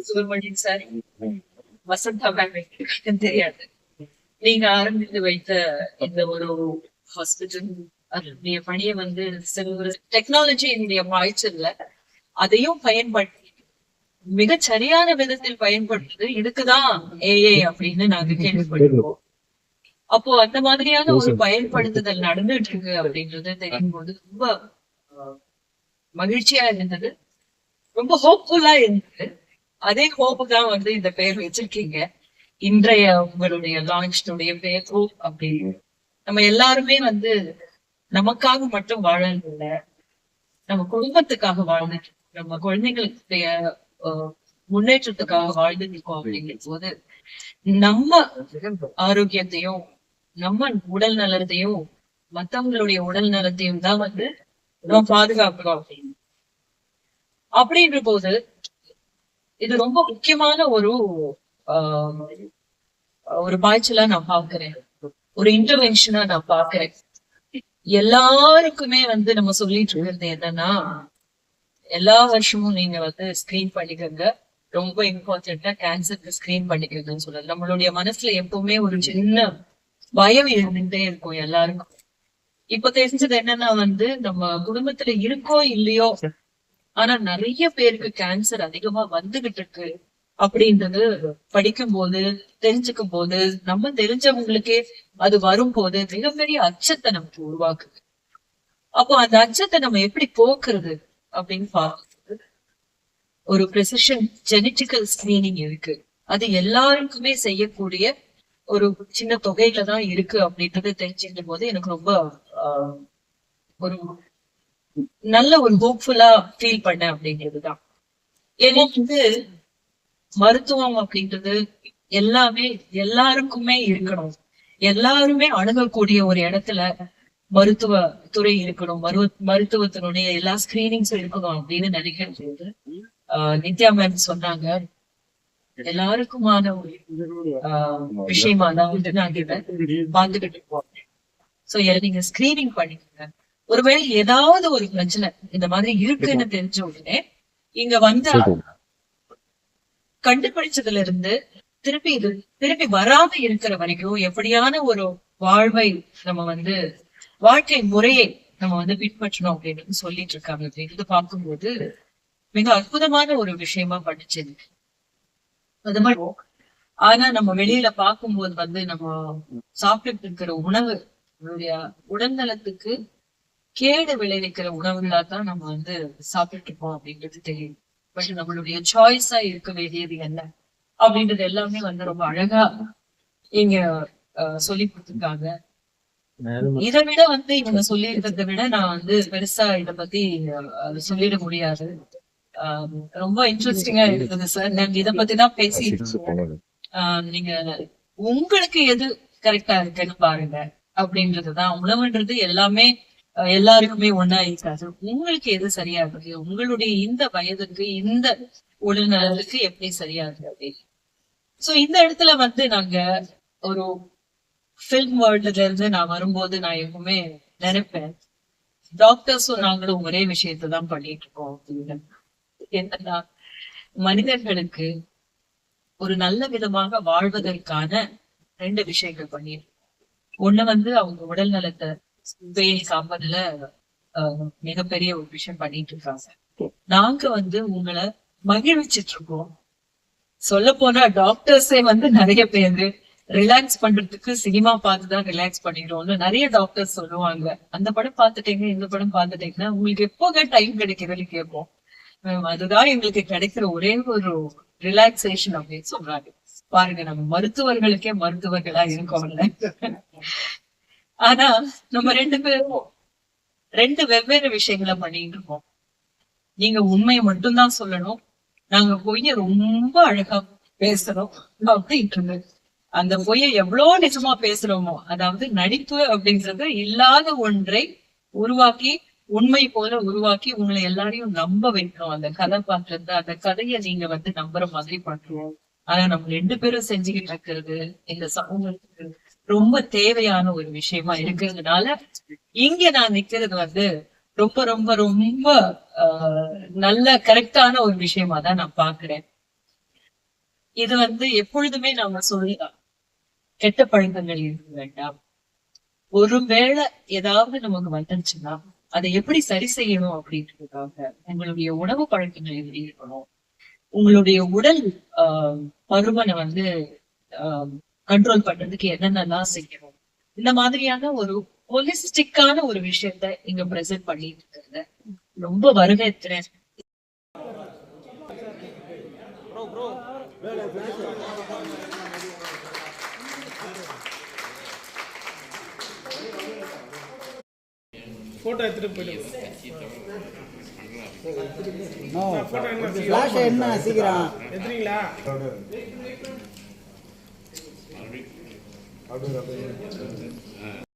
Subramanian sir, Vasantha ma'am தெரியாது. நீங்க ஆரம்பித்து வைத்த இந்த ஒரு ஹாஸ்பிட்டல் அதனுடைய பணியை வந்து ஒரு டெக்னாலஜி என்னுடைய பாய்ச்சல்ல அதையும் பயன்படுத்தி மிக சரியான விதத்தில் பயன்படுத்துது. இதுக்குதான் ஏஏ அப்படின்னு நாங்க கேள்விப்பட்டிருக்கோம். அப்போ அந்த மாதிரியான ஒரு பயன்படுத்துதல் நடந்துட்டு இருக்கு அப்படின்றது தெரியும் போது ரொம்ப மகிழ்ச்சியா இருந்தது, ரொம்ப ஹோப்ஃபுல்லா இருந்தது. அதே ஹோப் தான் வந்து இந்த பெயர் வச்சிருக்கீங்க. இன்றைய உங்களுடைய லான்ச்சுடைய பெயர் ஹோப் அப்படின்னு. நம்ம எல்லாருமே வந்து நமக்காக மட்டும் வாழல, நம்ம குடும்பத்துக்காக வாழ்ந்துட்டு, நம்ம குழந்தைகளுடைய முன்னேற்றத்துக்காக வாழ்ந்துட்டு இருக்கோம் அப்படிங்கிற போது நம்ம ஆரோக்கியத்தையும் நம்ம உடல் நலத்தையும் மத்தவங்களுடைய உடல் நலத்தையும் தான் வந்து நம்ம பாதுகாக்கிறோம் அப்படின்னு. அப்படின்ற போது இது ரொம்ப முக்கியமான ஒரு பாய்ச்சலா நான் பாக்குறேன், ஒரு இன்டர்வென்ஷனா நான் பாக்குறேன். எல்லாருக்குமே வந்து நம்ம சொல்லிட்டு இருக்கிறது என்னன்னா, எல்லா வருஷமும் நீங்க வந்து ஸ்கிரீன் பண்ணிக்கங்க, ரொம்ப இம்பார்ட்டன்டா கேன்சருக்கு ஸ்கிரீன் பண்ணிக்கிறதுன்னு சொல்றது. நம்மளுடைய மனசுல எப்பவுமே ஒரு சின்ன பயம் இருந்துட்டே இருக்கும் எல்லாருக்கும். இப்ப தெரிஞ்சது என்னன்னா வந்து, நம்ம குடும்பத்துல இருக்கோ இல்லையோ, ஆனா நிறைய பேருக்கு கேன்சர் அதிகமா வந்துகிட்டு இருக்கு அப்படின்றது படிக்கும் போது தெரிஞ்சுக்கும் போது, நம்ம தெரிஞ்சவங்களுக்கே அது வரும்போது மிகப்பெரிய அச்சத்தை நமக்கு உருவாக்குது. அப்போ அந்த அச்சத்தை நம்ம எப்படி போக்குறது அப்படின்னு பார்க்குறது, ஒரு ப்ரெசிஷன் ஜெனட்டிக்கல் ஸ்கிரீனிங் இருக்கு. அது எல்லாருக்குமே செய்யக்கூடிய ஒரு சின்ன தொகையில தான் இருக்கு அப்படின்றது தெரிஞ்சுக்கும் போது எனக்கு ரொம்ப ஒரு நல்ல ஒரு ஹோப்ஃபுல்லா ஃபீல் பண்ணேன் அப்படிங்கிறதுதான். ஏன்னா வந்து மருத்துவம் அப்படின்றது எல்லாமே எல்லாருக்குமே இருக்கணும், எல்லாருமே அணுகக்கூடிய ஒரு இடத்துல மருத்துவ துறை இருக்கணும், மருத்துவத்தினுடைய எல்லா ஸ்கிரீனிங்ஸும் இருக்கணும் அப்படின்னு நினைக்கிறது போது நித்யா மேம் சொன்னாங்க, எல்லாருக்குமான ஒரு விஷயமா தான் வந்து நாங்க இதை பார்த்துக்கிட்டு இருக்கோம். சோ நீங்க ஸ்கிரீனிங் பண்ணிக்கோங்க. ஒருவேளை ஏதாவது ஒரு பிரச்சனை இந்த மாதிரி இருக்குன்னு தெரிஞ்ச உடனே இங்க வந்து கண்டுபிடிச்சதுல இருந்து திருப்பி வராம இருக்கிற வரைக்கும் எப்படியான ஒரு வாழ்வை நம்ம வந்து வாழ்க்கை முறையை நம்ம வந்து பின்பற்றணும் அப்படின்னு சொல்லிட்டு இருக்காங்க அப்படின்னு பார்க்கும்போது மிக அற்புதமான ஒரு விஷயமா படிச்சது அது மாதிரி. ஆனா நம்ம வெளியில பார்க்கும்போது வந்து நம்ம சாப்பிட்டு இருக்கிற உணவு நம்மளுடைய உடல் நலத்துக்கு கேடு விளைவிக்கிற உணவுகளா தான் நம்ம வந்து சாப்பிட்டு இருக்கோம் அப்படின்றது தெரியும். பட் நம்மளுடைய சாய்ஸா இருக்க வேண்டியது என்ன அப்படின்றது எல்லாமே வந்து ரொம்ப அழகா இங்க சொல்லி கொடுத்துருக்காங்க. இதை விட வந்து இவங்க சொல்லி இருக்கிறத விட நான் வந்து பெருசா இத பத்தி சொல்லிட முடியாது. ரொம்ப இன்ட்ரெஸ்டிங்கா இருக்குது சார். நாங்க இத பத்தி தான் பேசிட்டு நீங்க உங்களுக்கு எது கரெக்டா இருக்குன்னு பாருங்க அப்படின்றதுதான். உணவுன்றது எல்லாமே எல்லாருக்குமே ஒன்னா இருக்காது. உங்களுக்கு எது சரியா இருக்கு, உங்களுடைய இந்த வயதுக்கு இந்த உடல் நலத்துக்கு எப்படி சரியா இருக்கு அப்படின்னு. சோ இந்த இடத்துல வந்து நாங்க ஒரு ஃபில்ம் வேர்ல்டுல இருந்து நான் வரும்போது நான் எப்பவுமே நினைப்பேன், டாக்டர்ஸும் நாங்களும் ஒரே விஷயத்தான் பண்ணிட்டு இருக்கோம் அப்படின்னு. என்னன்னா, மனிதர்களுக்கு ஒரு நல்ல விதமாக வாழ்வதற்கான 2 விஷயங்கள் பண்ணிருக்கோம். ஒண்ணு வந்து அவங்க உடல் நலத்தை பேணி காப்பதுல மிகப்பெரிய ஒரு விஷயம் பண்ணிட்டு இருக்காங்க. நாங்க வந்து உங்களை மகிழ்விச்சிட்டு இருக்கோம். சொல்ல போனா டாக்டர்ஸே வந்து நிறைய பேரு ரிலாக்ஸ் பண்றதுக்கு சினிமா பார்த்துதான் ரிலாக்ஸ் பண்ணிடுறோம்னு நிறைய டாக்டர்ஸ் சொல்லுவாங்க. அந்த படம் பார்த்துட்டீங்க, இந்த படம் பார்த்துட்டீங்கன்னா உங்களுக்கு எப்போங்க டைம் கிடைக்கிறதுன்னு கேட்போம். அதுதான் எங்களுக்கு கிடைக்கிற ஒரே ஒரு ரிலாக்ஸேஷன் அப்படின்னு சொல்றாங்க. பாருங்க, நம்ம மருத்துவர்களுக்கே மருத்துவர்களா இருக்கோம்ல. ஆனா நம்ம 2 பேரும் 2 வெவ்வேறு விஷயங்களை பண்ணிட்டு இருக்கோம். நீங்க உண்மையை மட்டும்தான் சொல்லணும், நாங்க பொய்ய ரொம்ப அழகா பேசுறோம் அப்படின்ட்டு. அந்த பொய்யை எவ்வளவு நிஜமா பேசுறோமோ, அதாவது நடிப்பு அப்படின்றது இல்லாத ஒன்றை உருவாக்கி உண்மை போல உருவாக்கி உங்களை எல்லாரையும் நம்ப வைக்கணும். அந்த கதாபாத்திரத்தை, அந்த கதையை நீங்க வந்து நம்புற மாதிரி பண்றோம். ஆனா நம்ம 2 பேரும் செஞ்சுக்கிட்டு இருக்கிறது இந்த சமூகத்துக்கு ரொம்ப தேவையான ஒரு விஷயமா இருக்கிறதுனால இங்க நான் நிக்கிறது வந்து ரொம்ப ரொம்ப ரொம்ப நல்ல கரெக்டான ஒரு விஷயமா தான் நான் பாக்குறேன். இது வந்து எப்பொழுதுமே நாம சொல்லலாம், கெட்ட பழக்கங்கள் இருக்க வேண்டாம். ஒருவேளை ஏதாவது நமக்கு வந்துருச்சுன்னா அதை எப்படி சரி செய்யணும் அப்படின்றதுக்காக உங்களுடைய உணவு பழக்கங்கள் எப்படி இருக்கணும், உங்களுடைய உடல் பருமனை வந்து கண்ட்ரோல் பண்றதுக்கு என்னென்னலாம் செய்யணும், இந்த மாதிரியான ஒரு ஹோலிஸ்டிக்கான ஒரு விஷயத்த இங்க பிரசன்ட் பண்ணிட்டு இருக்கிறத ரொம்ப வரவேற்கிறேன். போட்டோ எடுத்துட்டு போயிடுங்க. ஃபிளாஷ் என்ன சீக்கிரம் எடுத்துறீங்களா?